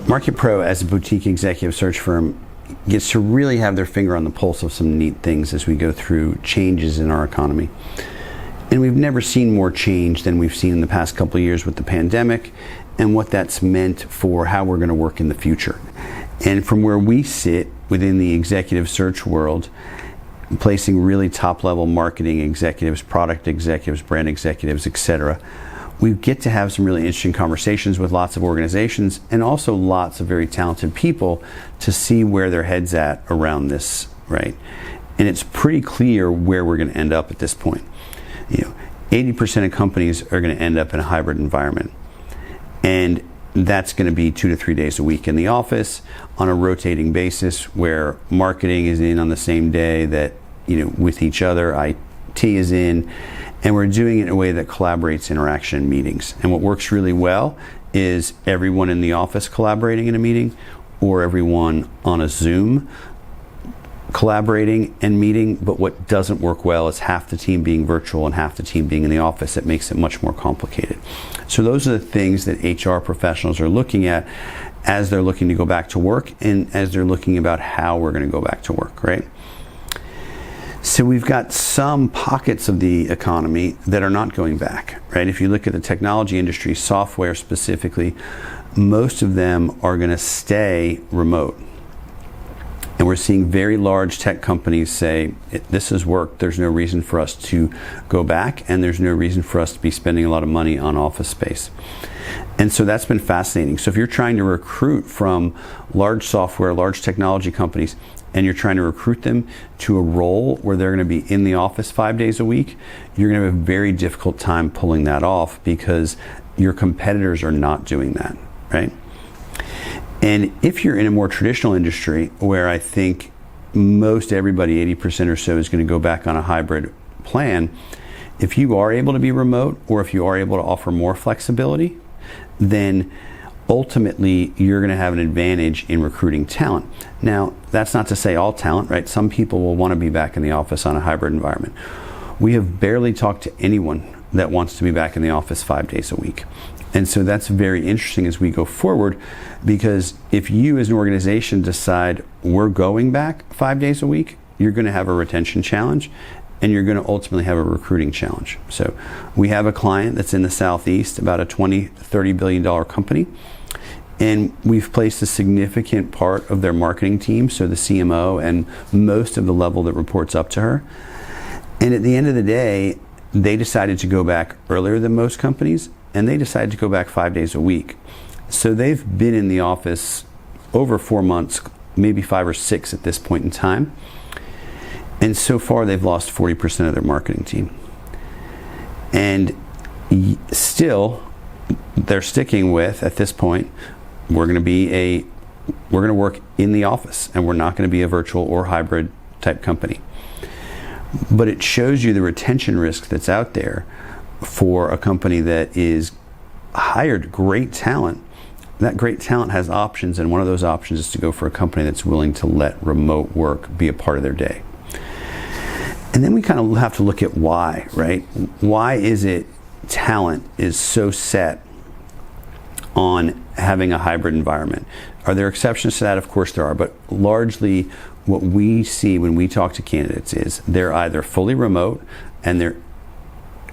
Market Pro, as a boutique executive search firm, gets to really have their finger on the pulse of some neat things as we go through changes in our economy. And we've never seen more change than we've seen in the past couple of years with the pandemic and what that's meant for how we're going to work in the future. And from where we sit within the executive search world, placing really top-level marketing executives, product executives, brand executives, etc., we get to have some really interesting conversations with lots of organizations and also lots of very talented people to see where their head's at around this, right? And it's pretty clear where we're going to end up at this point. 80% of companies are going to end up in a hybrid environment. And that's going to be 2 to 3 days a week in the office on a rotating basis where marketing is in on the same day that, with each other, IT is in, and we're doing it in a way that collaborates interaction and meetings. And what works really well is everyone in the office collaborating in a meeting, or everyone on a Zoom collaborating and meeting. But what doesn't work well is half the team being virtual and half the team being in the office. It makes it much more complicated. So those are the things that HR professionals are looking at as they're looking to go back to work and as they're looking about how we're going to go back to work, right? So we've got some pockets of the economy that are not going back, right? If you look at the technology industry, software specifically, most of them are going to stay remote. And we're seeing very large tech companies say, this has worked, there's no reason for us to go back, and there's no reason for us to be spending a lot of money on office space. And so that's been fascinating. So if you're trying to recruit from large software, large technology companies, and you're trying to recruit them to a role where they're going to be in the office 5 days a week, you're going to have a very difficult time pulling that off because your competitors are not doing that, right? And if you're in a more traditional industry where I think most everybody, 80% or so, is going to go back on a hybrid plan, if you are able to be remote or if you are able to offer more flexibility, then ultimately you're going to have an advantage in recruiting talent. Now, that's not to say all talent, right? Some people will want to be back in the office on a hybrid environment. We have barely talked to anyone that wants to be back in the office 5 days a week. And so that's very interesting as we go forward, because if you as an organization decide we're going back 5 days a week, you're going to have a retention challenge and you're going to ultimately have a recruiting challenge. So we have a client that's in the Southeast, about a $20-30 billion company. And we've placed a significant part of their marketing team, so the CMO and most of the level that reports up to her. And at the end of the day, they decided to go back earlier than most companies, and they decided to go back 5 days a week. So they've been in the office over 4 months, maybe 5 or 6 at this point in time. And so far, they've lost 40% of their marketing team. And still, they're sticking with, at this point, we're going to work in the office, and we're not going to be a virtual or hybrid type company. But it shows you the retention risk that's out there for a company that is hired great talent. That great talent has options, and one of those options is to go for a company that's willing to let remote work be a part of their day. And then we kind of have to look at why, right? Why is it talent is so set on having a hybrid environment? Are there exceptions to that? Of course there are, but largely what we see when we talk to candidates is they're either fully remote and they're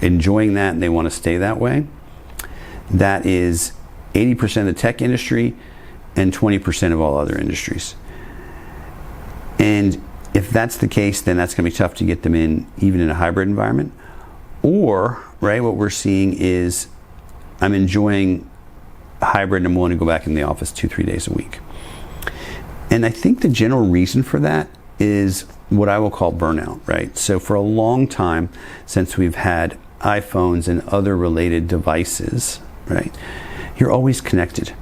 enjoying that and they want to stay that way. That is 80% of the tech industry and 20% of all other industries. And if that's the case, then that's going to be tough to get them in, even in a hybrid environment. Or, right, what we're seeing is I'm enjoying hybrid and I'm willing to go back in the office 2-3 days a week. And I think the general reason for that is what I will call burnout, right? So for a long time, since we've had iPhones and other related devices, right, you're always connected.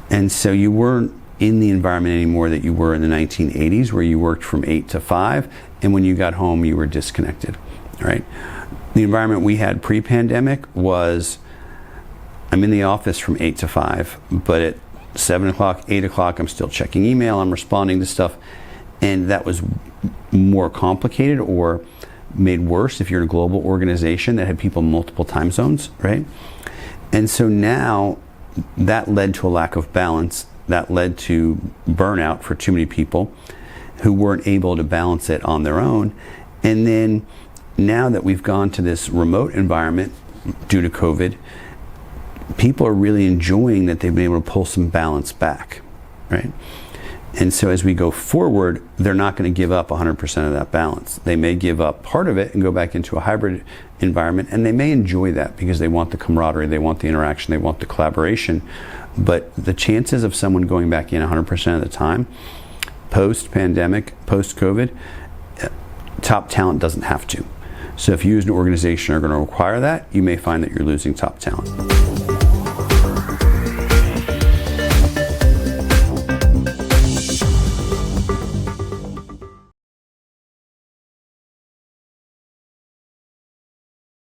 And so you weren't in the environment anymore that you were in the 1980s, where you worked from 8 to 5, and when you got home, you were disconnected, right? The environment we had pre-pandemic was, I'm in the office from 8 to 5, but at 7 o'clock, 8 o'clock, I'm still checking email, I'm responding to stuff, and that was more complicated or made worse if you're in a global organization that had people in multiple time zones, right? And so now that led to a lack of balance that led to burnout for too many people who weren't able to balance it on their own. And then now that we've gone to this remote environment due to COVID, people are really enjoying that they've been able to pull some balance back, right? And so as we go forward, they're not going to give up 100% of that balance. They may give up part of it and go back into a hybrid environment, and they may enjoy that because they want the camaraderie, they want the interaction, they want the collaboration. But the chances of someone going back in 100% of the time, post-pandemic, post-COVID, top talent doesn't have to. So if you as an organization are going to require that, you may find that you're losing top talent.